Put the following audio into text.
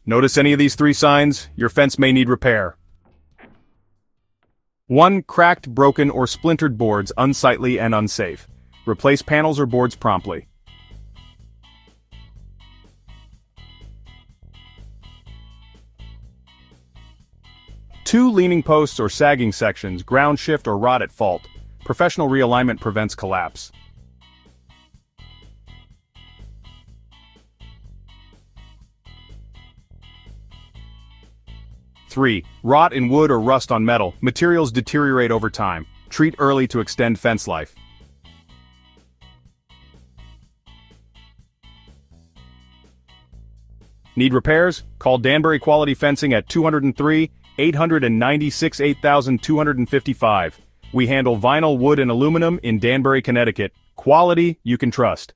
Notice any of these three signs? Your fence may need repair. 1. Cracked, broken, or splintered boards, unsightly and unsafe. Replace panels or boards promptly. 2. Leaning posts or sagging sections, ground shift or rot at fault. Professional realignment prevents collapse. 3. Rot in wood or rust on metal. Materials deteriorate over time. Treat early to extend fence life. Need repairs? Call Danbury Quality Fencing at 203-896-8255. We handle vinyl, wood, and aluminum in Danbury, Connecticut. Quality you can trust.